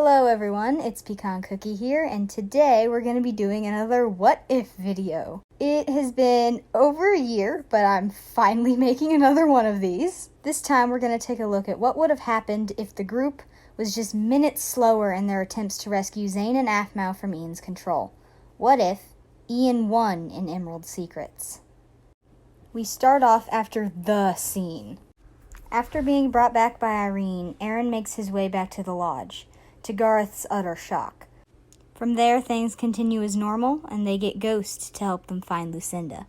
Hello everyone, it's Pecan Cookie here, and today we're going to be doing another What If video. It has been over a year, but I'm finally making another one of these. This time we're going to take a look at what would have happened if the group was just minutes slower in their attempts to rescue Zane and Aphmau from Ian's control. What if Ian won in Emerald Secrets? We start off after the scene. After being brought back by Irene, Aaron makes his way back to the lodge, to Gareth's utter shock. From there, things continue as normal, and they get Ghost to help them find Lucinda.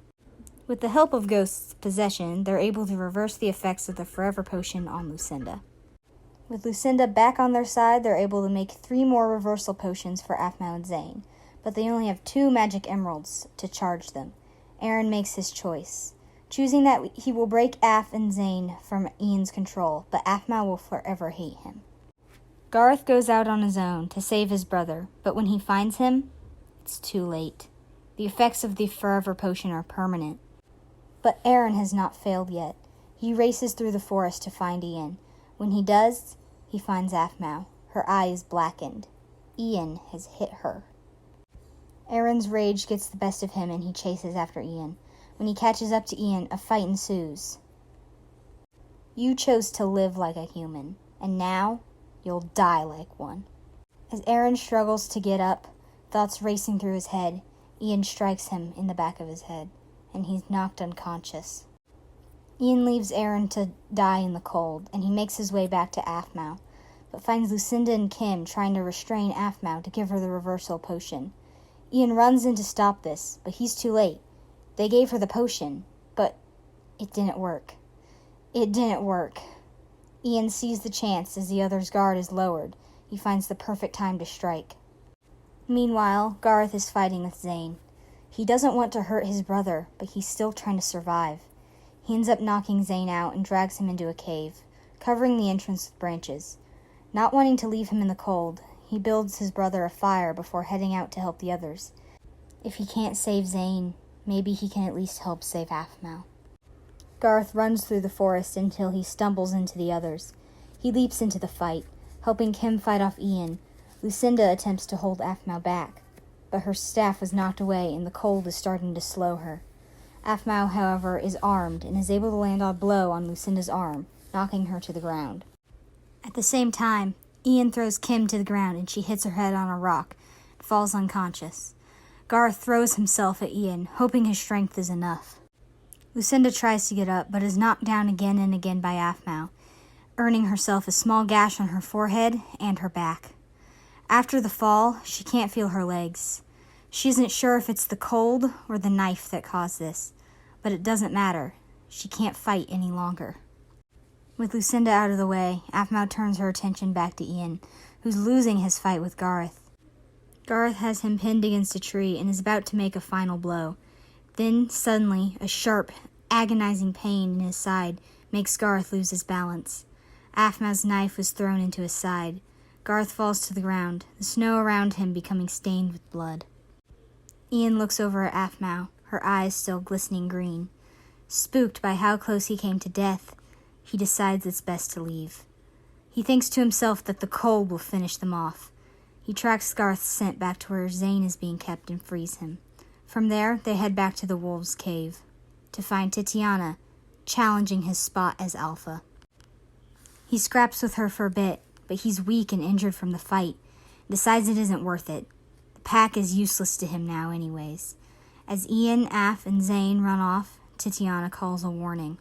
With the help of Ghost's possession, they're able to reverse the effects of the Forever Potion on Lucinda. With Lucinda back on their side, they're able to make 3 more reversal potions for Aphmau and Zane, but they only have 2 magic emeralds to charge them. Aaron makes his choice, choosing that he will break Aph and Zane from Ian's control, but Aphmau will forever hate him. Gareth goes out on his own to save his brother, but when he finds him, it's too late. The effects of the Forever Potion are permanent. But Aaron has not failed yet. He races through the forest to find Ian. When he does, he finds Aphmau. Her eye is blackened. Ian has hit her. Aaron's rage gets the best of him and he chases after Ian. When he catches up to Ian, a fight ensues. You chose to live like a human, and now you'll die like one. As Aaron struggles to get up, thoughts racing through his head, Ian strikes him in the back of his head, and he's knocked unconscious. Ian leaves Aaron to die in the cold, and he makes his way back to Aphmau, but finds Lucinda and Kim trying to restrain Aphmau to give her the reversal potion. Ian runs in to stop this, but he's too late. They gave her the potion, but it didn't work. It didn't work. Ian sees the chance as the other's guard is lowered. He finds the perfect time to strike. Meanwhile, Gareth is fighting with Zane. He doesn't want to hurt his brother, but he's still trying to survive. He ends up knocking Zane out and drags him into a cave, covering the entrance with branches. Not wanting to leave him in the cold, he builds his brother a fire before heading out to help the others. If he can't save Zane, maybe he can at least help save Aphmau. Gareth runs through the forest until he stumbles into the others. He leaps into the fight, helping Kim fight off Ian. Lucinda attempts to hold Aphmau back, but her staff was knocked away and the cold is starting to slow her. Aphmau, however, is armed and is able to land a blow on Lucinda's arm, knocking her to the ground. At the same time, Ian throws Kim to the ground and she hits her head on a rock and falls unconscious. Gareth throws himself at Ian, hoping his strength is enough. Lucinda tries to get up, but is knocked down again and again by Aphmau, earning herself a small gash on her forehead and her back. After the fall, she can't feel her legs. She isn't sure if it's the cold or the knife that caused this, but it doesn't matter. She can't fight any longer. With Lucinda out of the way, Aphmau turns her attention back to Ian, who's losing his fight with Gareth. Gareth has him pinned against a tree and is about to make a final blow. Then, suddenly, a sharp, agonizing pain in his side makes Gareth lose his balance. Aphmau's knife was thrown into his side. Gareth falls to the ground, the snow around him becoming stained with blood. Ian looks over at Aphmau, her eyes still glistening green. Spooked by how close he came to death, he decides it's best to leave. He thinks to himself that the cold will finish them off. He tracks Gareth's scent back to where Zane is being kept and frees him. From there, they head back to the wolves' cave to find Titiana challenging his spot as alpha. He scraps with her for a bit, but he's weak and injured from the fight, decides it isn't worth it. The pack is useless to him now anyways. As Ian, Aph, and Zane run off, Titiana calls a warning.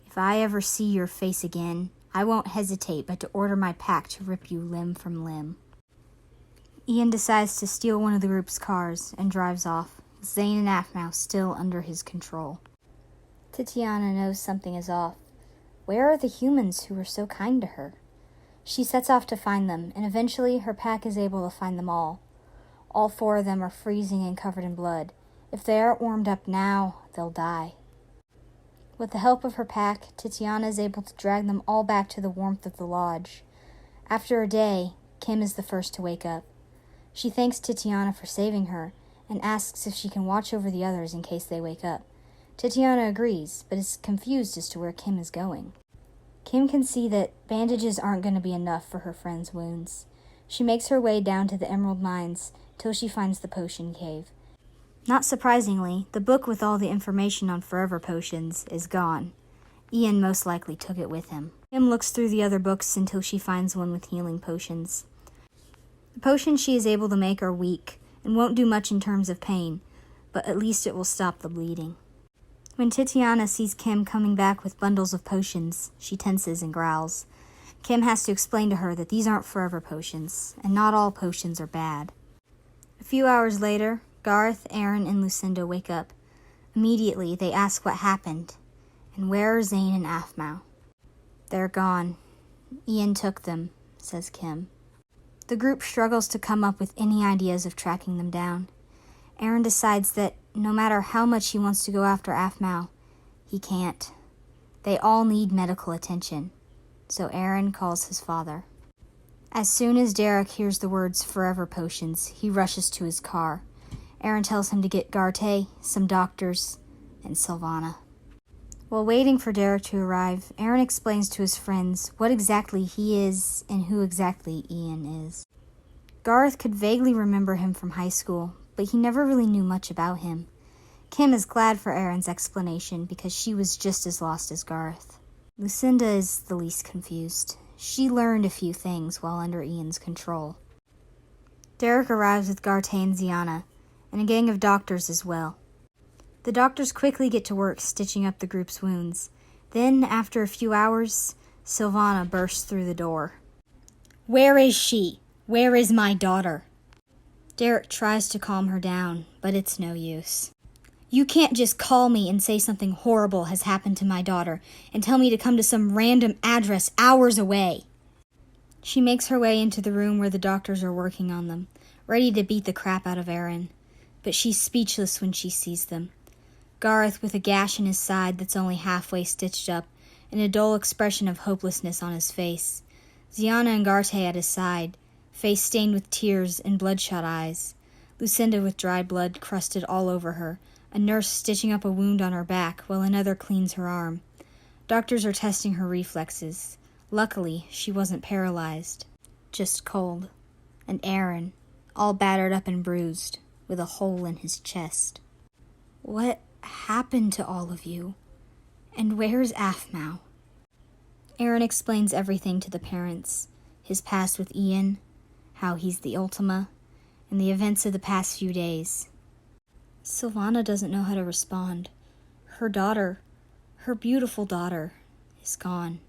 If I ever see your face again, I won't hesitate but to order my pack to rip you limb from limb. Ian decides to steal one of the group's cars and drives off, with Zane and Aphmau still under his control. Titiana knows something is off. Where are the humans who were so kind to her? She sets off to find them, and eventually her pack is able to find them all. All 4 of them are freezing and covered in blood. If they aren't warmed up now, they'll die. With the help of her pack, Titiana is able to drag them all back to the warmth of the lodge. After a day, Kim is the first to wake up. She thanks Titiana for saving her and asks if she can watch over the others in case they wake up. Titiana agrees, but is confused as to where Kim is going. Kim can see that bandages aren't going to be enough for her friend's wounds. She makes her way down to the emerald mines till she finds the potion cave. Not surprisingly, the book with all the information on forever potions is gone. Ian most likely took it with him. Kim looks through the other books until she finds one with healing potions. The potions she is able to make are weak and won't do much in terms of pain, but at least it will stop the bleeding. When Titiana sees Kim coming back with bundles of potions, she tenses and growls. Kim has to explain to her that these aren't forever potions, and not all potions are bad. A few hours later, Garth, Aaron, and Lucinda wake up. Immediately, they ask what happened, and where are Zane and Aphmau? They're gone. Ian took them, says Kim. The group struggles to come up with any ideas of tracking them down. Aaron decides that no matter how much he wants to go after Aphmau, he can't. They all need medical attention, so Aaron calls his father. As soon as Derek hears the words forever potions, he rushes to his car. Aaron tells him to get Garte, some doctors, and Sylvana. While waiting for Derek to arrive, Aaron explains to his friends what exactly he is and who exactly Ian is. Garth could vaguely remember him from high school, but he never really knew much about him. Kim is glad for Aaron's explanation because she was just as lost as Garth. Lucinda is the least confused. She learned a few things while under Ian's control. Derek arrives with Garte and Ziana, and a gang of doctors as well. The doctors quickly get to work stitching up the group's wounds. Then, after a few hours, Sylvana bursts through the door. "Where is she? Where is my daughter?" Derek tries to calm her down, but it's no use. "You can't just call me and say something horrible has happened to my daughter and tell me to come to some random address hours away." She makes her way into the room where the doctors are working on them, ready to beat the crap out of Aaron. But she's speechless when she sees them. Garth with a gash in his side that's only halfway stitched up, and a dull expression of hopelessness on his face. Ziana and Garte at his side, face stained with tears and bloodshot eyes. Lucinda with dried blood crusted all over her, a nurse stitching up a wound on her back while another cleans her arm. Doctors are testing her reflexes. Luckily, she wasn't paralyzed, just cold. And Aaron, all battered up and bruised, with a hole in his chest. "What happened to all of you? And where's Aphmau?" Aaron explains everything to the parents, his past with Ian, how he's the Ultima, and the events of the past few days. Sylvana doesn't know how to respond. Her daughter, her beautiful daughter, is gone,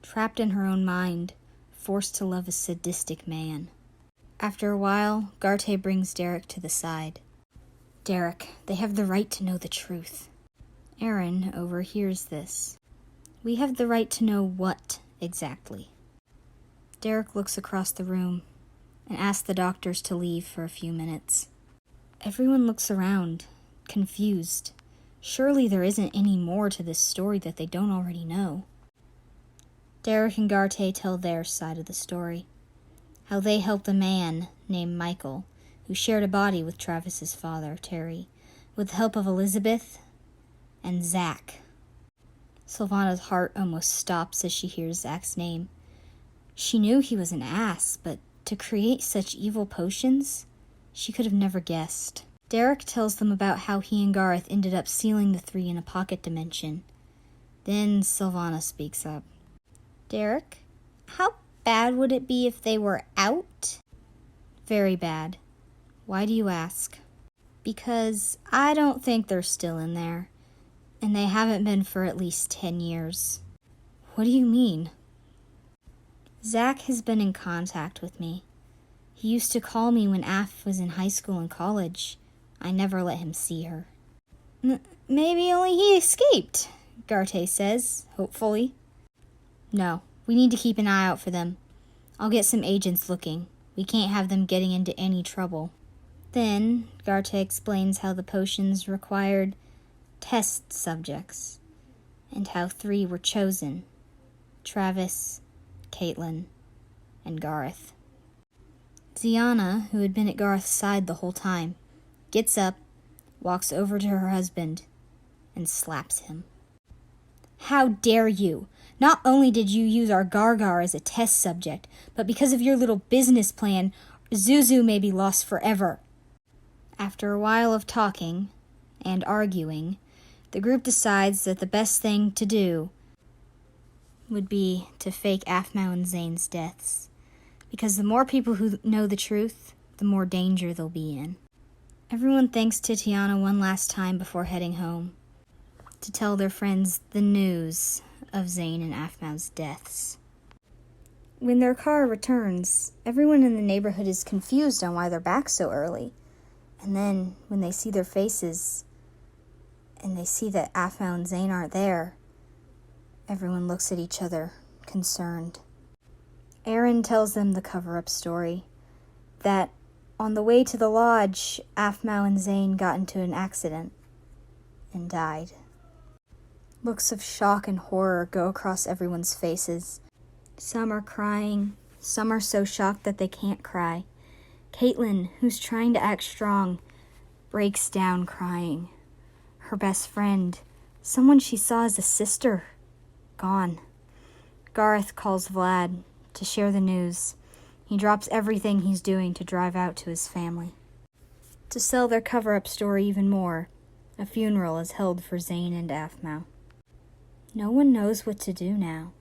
trapped in her own mind, forced to love a sadistic man. After a while, Garte brings Derek to the side. "Derek, they have the right to know the truth." Aaron overhears this. "We have the right to know what, exactly?" Derek looks across the room and asks the doctors to leave for a few minutes. Everyone looks around, confused. Surely there isn't any more to this story that they don't already know. Derek and Garte tell their side of the story. How they helped a man named Michael, who shared a body with Travis's father, Terry, with the help of Elizabeth and Zach. Sylvana's heart almost stops as she hears Zach's name. She knew he was an ass, but to create such evil potions, she could have never guessed. Derek tells them about how he and Garth ended up sealing the three in a pocket dimension. Then Sylvana speaks up. "Derek, how bad would it be if they were out?" "Very bad. Why do you ask?" "Because I don't think they're still in there, and they haven't been for at least 10 years. "What do you mean?" "Zach has been in contact with me. He used to call me when Af was in high school and college. I never let him see her." Maybe only he escaped," Garte says, hopefully. "No, we need to keep an eye out for them. I'll get some agents looking. We can't have them getting into any trouble." Then, Garte explains how the potions required test subjects, and how 3 were chosen: Travis, Caitlin, and Garth. Ziana, who had been at Garth's side the whole time, gets up, walks over to her husband, and slaps him. How dare you? Not only did you use our Gargar as a test subject, but because of your little business plan, Zuzu may be lost forever. After a while of talking and arguing, the group decides that the best thing to do would be to fake Aphmau and Zane's deaths. Because the more people who know the truth, the more danger they'll be in. Everyone thanks Titiana one last time before heading home to tell their friends the news of Zane and Aphmau's deaths. When their car returns, everyone in the neighborhood is confused on why they're back so early. And then, when they see their faces, and they see that Aphmau and Zane aren't there, everyone looks at each other, concerned. Aaron tells them the cover-up story, that on the way to the lodge, Aphmau and Zane got into an accident and died. Looks of shock and horror go across everyone's faces. Some are crying, some are so shocked that they can't cry. Caitlin, who's trying to act strong, breaks down crying. Her best friend, someone she saw as a sister, gone. Garth calls Vlad to share the news. He drops everything he's doing to drive out to his family. To sell their cover-up story even more, a funeral is held for Zane and Aphmau. No one knows what to do now,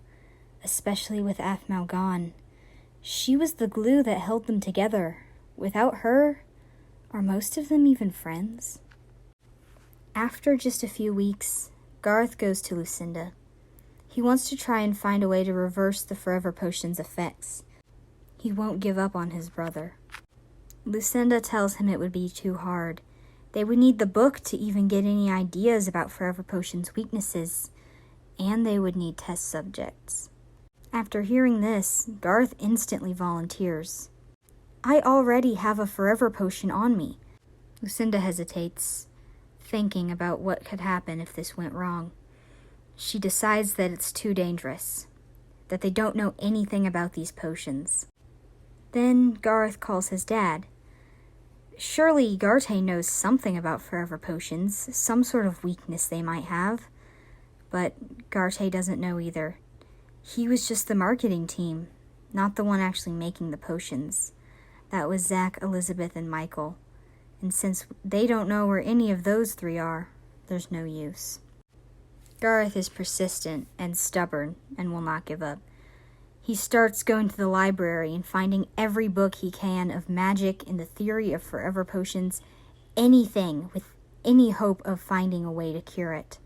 especially with Aphmau gone. She was the glue that held them together. Without her, are most of them even friends? After just a few weeks, Garth goes to Lucinda. He wants to try and find a way to reverse the Forever Potion's effects. He won't give up on his brother. Lucinda tells him it would be too hard. They would need the book to even get any ideas about Forever Potion's weaknesses, and they would need test subjects. After hearing this, Garth instantly volunteers. I already have a Forever Potion on me. Lucinda hesitates, thinking about what could happen if this went wrong. She decides that it's too dangerous, that they don't know anything about these potions. Then Garth calls his dad. Surely Gartay knows something about Forever Potions, some sort of weakness they might have. But Gartay doesn't know either. He was just the marketing team, not the one actually making the potions. That was Zach, Elizabeth, and Michael. And since they don't know where any of those three are, there's no use. Garth is persistent and stubborn and will not give up. He starts going to the library and finding every book he can of magic and the theory of Forever Potions, anything with any hope of finding a way to cure it.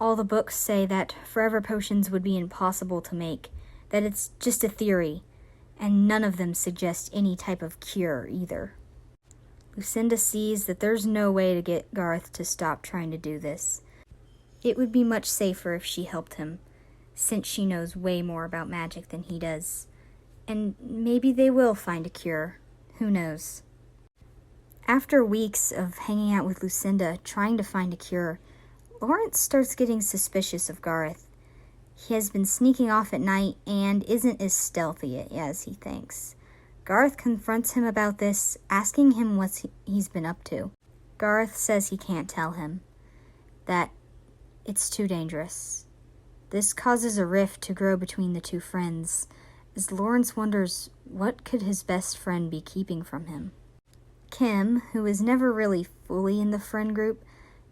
All the books say that Forever Potions would be impossible to make, that it's just a theory, and none of them suggest any type of cure either. Lucinda sees that there's no way to get Garth to stop trying to do this. It would be much safer if she helped him, since she knows way more about magic than he does. And maybe they will find a cure. Who knows? After weeks of hanging out with Lucinda, trying to find a cure, Lawrence starts getting suspicious of Garth. He has been sneaking off at night and isn't as stealthy as he thinks. Garth confronts him about this, asking him what he's been up to. Garth says he can't tell him, that it's too dangerous. This causes a rift to grow between the two friends, as Lawrence wonders what could his best friend be keeping from him. Kim, who is never really fully in the friend group,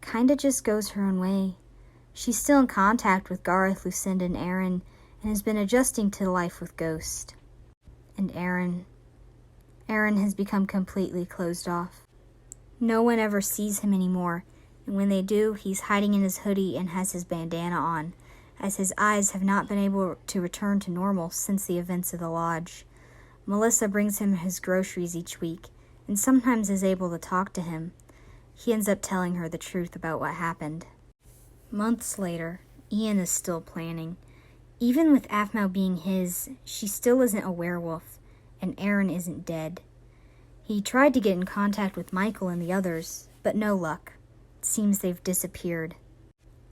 kinda just goes her own way. She's still in contact with Garth, Lucinda, and Aaron, and has been adjusting to life with Ghost. And Aaron has become completely closed off. No one ever sees him anymore, and when they do, he's hiding in his hoodie and has his bandana on, as his eyes have not been able to return to normal since the events of the lodge. Melissa brings him his groceries each week, and sometimes is able to talk to him. He ends up telling her the truth about what happened. Months later, Ian is still planning. Even with Aphmau being his, she still isn't a werewolf, and Aaron isn't dead. He tried to get in contact with Michael and the others, but no luck. It seems they've disappeared.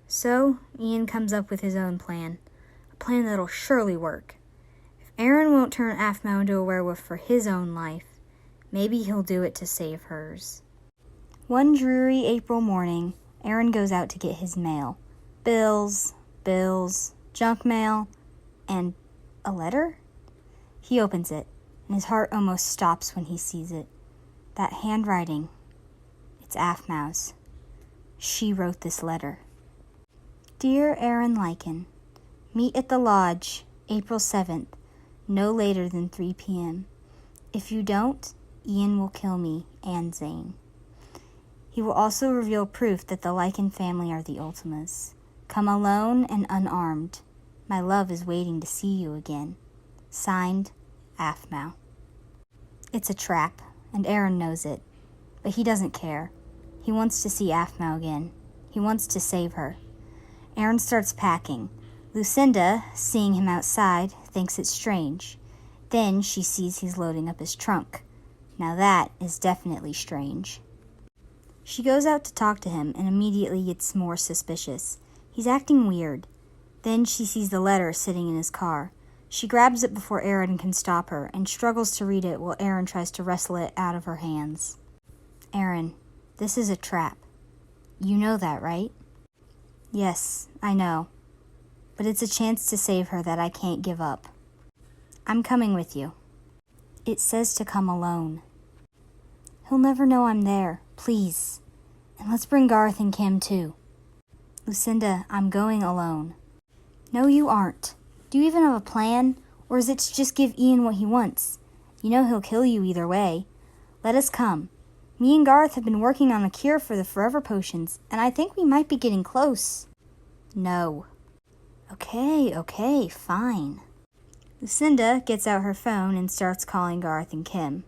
So, Ian comes up with his own plan, a plan that'll surely work. If Aaron won't turn Aphmau into a werewolf for his own life, maybe he'll do it to save hers. One dreary April morning, Aaron goes out to get his mail. Bills, bills, junk mail, and a letter? He opens it, and his heart almost stops when he sees it. That handwriting, it's Aphmau's. She wrote this letter. Dear Aaron Lycan, meet at the lodge, April 7th, no later than 3 p.m. If you don't, Ian will kill me and Zane. He will also reveal proof that the Lycan family are the Ultimas. Come alone and unarmed. My love is waiting to see you again. Signed, Aphmau. It's a trap, and Aaron knows it, but he doesn't care. He wants to see Aphmau again. He wants to save her. Aaron starts packing. Lucinda, seeing him outside, thinks it's strange. Then she sees he's loading up his trunk. Now that is definitely strange. She goes out to talk to him and immediately gets more suspicious. He's acting weird. Then she sees the letter sitting in his car. She grabs it before Aaron can stop her and struggles to read it while Aaron tries to wrestle it out of her hands. Aaron, this is a trap. You know that, right? Yes, I know. But it's a chance to save her that I can't give up. I'm coming with you. It says to come alone. He'll never know I'm there, please. And let's bring Garth and Kim too. Lucinda, I'm going alone. No, you aren't. Do you even have a plan? Or is it to just give Ian what he wants? You know he'll kill you either way. Let us come. Me and Garth have been working on a cure for the forever potions, and I think we might be getting close. No. Okay, fine. Lucinda gets out her phone and starts calling Garth and Kim.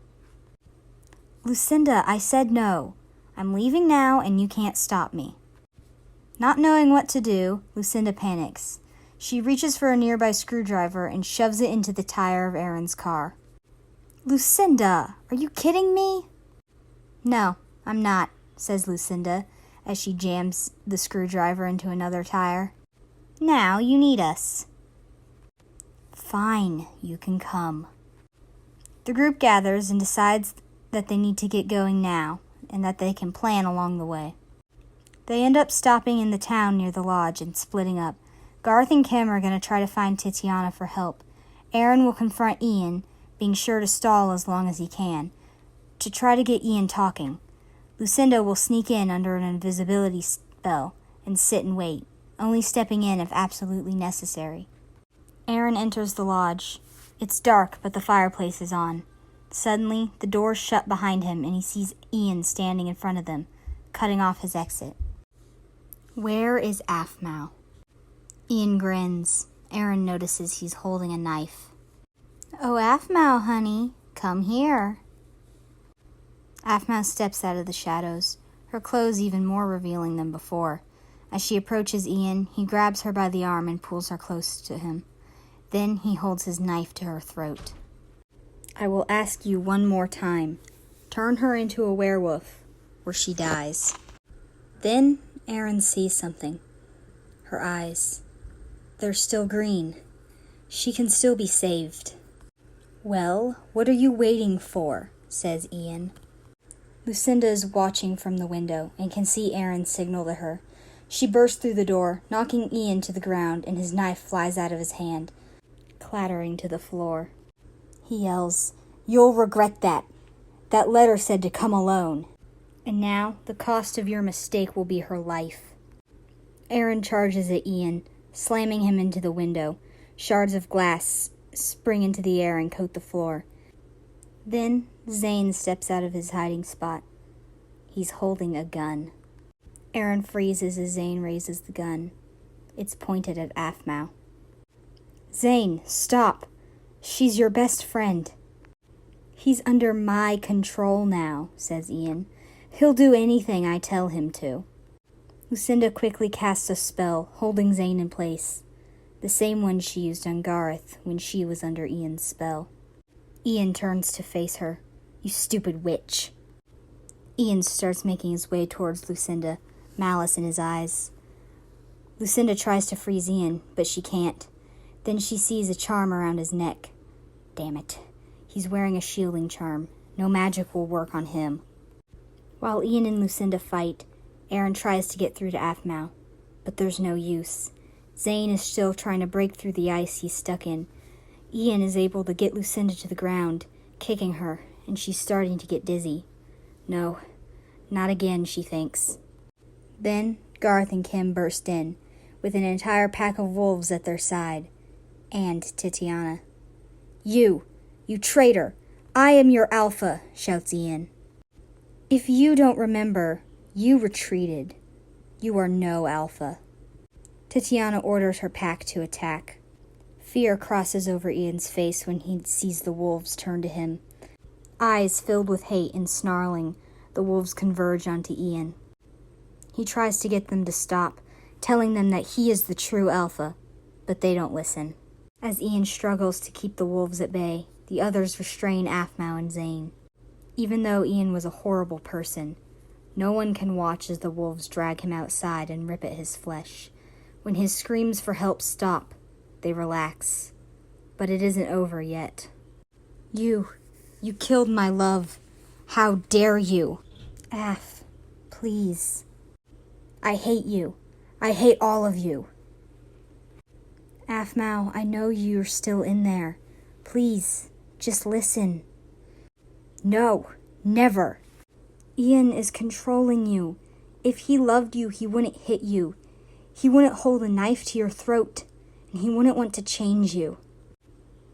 Lucinda, I said no. I'm leaving now and you can't stop me. Not knowing what to do, Lucinda panics. She reaches for a nearby screwdriver and shoves it into the tire of Aaron's car. Lucinda, are you kidding me? No, I'm not, says Lucinda as she jams the screwdriver into another tire. Now you need us. Fine, you can come. The group gathers and decides that they need to get going now and that they can plan along the way. They end up stopping in the town near the lodge and splitting up. Garth and Kim are going to try to find Titiana for help. Aaron will confront Ian, being sure to stall as long as he can, to try to get Ian talking. Lucinda will sneak in under an invisibility spell and sit and wait, only stepping in if absolutely necessary. Aaron enters the lodge. It's dark, but the fireplace is on. Suddenly, the doors shut behind him and he sees Ian standing in front of them, cutting off his exit. Where is Aphmau? Ian grins. Aaron notices he's holding a knife. Oh, Aphmau, honey, come here. Aphmau steps out of the shadows, her clothes even more revealing than before. As she approaches Ian, he grabs her by the arm and pulls her close to him. Then he holds his knife to her throat. I will ask you one more time. Turn her into a werewolf, or she dies. Then Aaron sees something. Her eyes. They're still green. She can still be saved. Well, what are you waiting for? Says Ian. Lucinda is watching from the window and can see Aaron signal to her. She bursts through the door, knocking Ian to the ground, and his knife flies out of his hand, clattering to the floor. He yells, You'll regret that. That letter said to come alone. And now the cost of your mistake will be her life. Aaron charges at Ian, slamming him into the window. Shards of glass spring into the air and coat the floor. Then Zane steps out of his hiding spot. He's holding a gun. Aaron freezes as Zane raises the gun. It's pointed at Aphmau. Zane, stop! She's your best friend. He's under my control now, says Ian. He'll do anything I tell him to. Lucinda quickly casts a spell, holding Zane in place. The same one she used on Garth when she was under Ian's spell. Ian turns to face her. You stupid witch. Ian starts making his way towards Lucinda, malice in his eyes. Lucinda tries to freeze Ian, but she can't. Then she sees a charm around his neck. Damn it. He's wearing a shielding charm. No magic will work on him. While Ian and Lucinda fight, Aaron tries to get through to Aphmau, but there's no use. Zane is still trying to break through the ice he's stuck in. Ian is able to get Lucinda to the ground, kicking her, and she's starting to get dizzy. No, not again, she thinks. Then Garth and Kim burst in, with an entire pack of wolves at their side, and Titiana. You traitor! I am your alpha, shouts Ian. If you don't remember, you retreated. You are no alpha. Titiana orders her pack to attack. Fear crosses over Ian's face when he sees the wolves turn to him. Eyes filled with hate and snarling, the wolves converge onto Ian. He tries to get them to stop, telling them that he is the true alpha, but they don't listen. As Ian struggles to keep the wolves at bay, the others restrain Aphmau and Zane. Even though Ian was a horrible person, no one can watch as the wolves drag him outside and rip at his flesh. When his screams for help stop, they relax. But it isn't over yet. You killed my love. How dare you? Aph, please. I hate you. I hate all of you. Aphmau, I know you're still in there. Please, just listen. No, never. Ian is controlling you. If he loved you, he wouldn't hit you. He wouldn't hold a knife to your throat, and he wouldn't want to change you.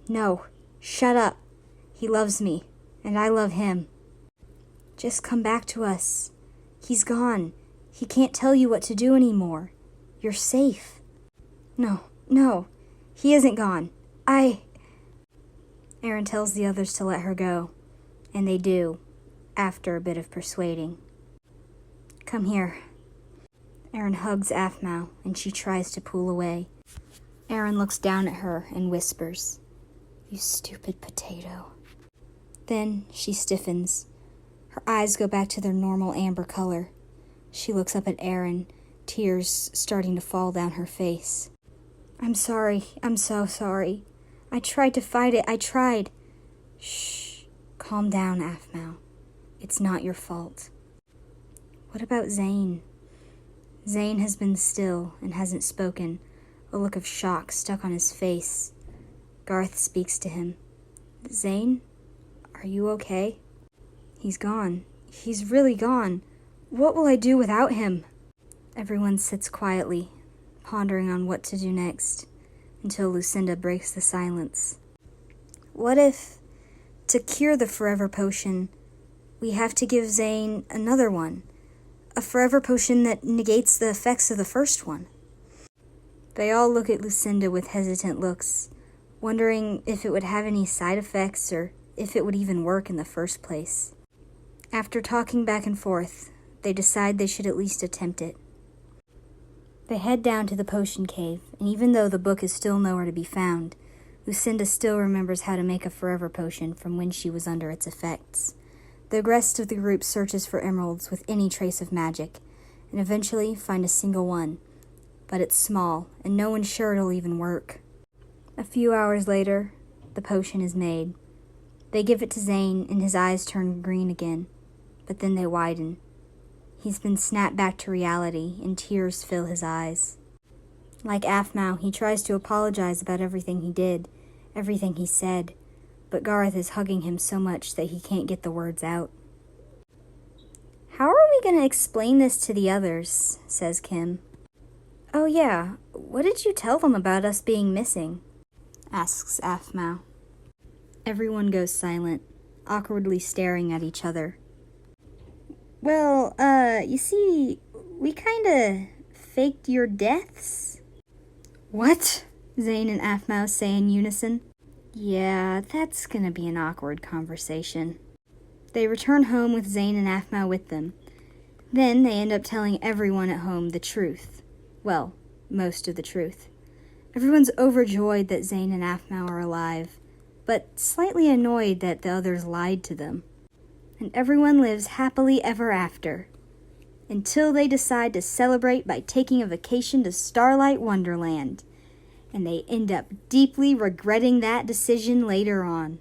No, shut up. He loves me, and I love him. Just come back to us. He's gone. He can't tell you what to do anymore. You're safe. No, he isn't gone. Aaron tells the others to let her go, and they do, after a bit of persuading. Come here. Aaron hugs Aphmau, and she tries to pull away. Aaron looks down at her and whispers, "You stupid potato." Then she stiffens. Her eyes go back to their normal amber color. She looks up at Aaron, tears starting to fall down her face. I'm sorry. I'm so sorry. I tried to fight it. I tried. Shh. Calm down, Aphmau. It's not your fault. What about Zane? Zane has been still and hasn't spoken, a look of shock stuck on his face. Garth speaks to him. Zane, are you okay? He's gone. He's really gone. What will I do without him? Everyone sits quietly, pondering on what to do next, until Lucinda breaks the silence. What if, to cure the forever potion, we have to give Zane another one? A forever potion that negates the effects of the first one? They all look at Lucinda with hesitant looks, wondering if it would have any side effects or if it would even work in the first place. After talking back and forth, they decide they should at least attempt it. They head down to the potion cave, and even though the book is still nowhere to be found, Lucinda still remembers how to make a forever potion from when she was under its effects. The rest of the group searches for emeralds with any trace of magic, and eventually find a single one. But it's small, and no one's sure it'll even work. A few hours later, the potion is made. They give it to Zane, and his eyes turn green again, but then they widen. He's been snapped back to reality, and tears fill his eyes. Like Aphmau, he tries to apologize about everything he did, everything he said, but Garth is hugging him so much that he can't get the words out. How are we going to explain this to the others? Says Kim. Oh yeah, what did you tell them about us being missing? Asks Aphmau. Everyone goes silent, awkwardly staring at each other. Well, you see, we kinda faked your deaths. What? Zane and Aphmau say in unison. Yeah, that's gonna be an awkward conversation. They return home with Zane and Aphmau with them. Then they end up telling everyone at home the truth. Well, most of the truth. Everyone's overjoyed that Zane and Aphmau are alive, but slightly annoyed that the others lied to them. And everyone lives happily ever after, until they decide to celebrate by taking a vacation to Starlight Wonderland, and they end up deeply regretting that decision later on.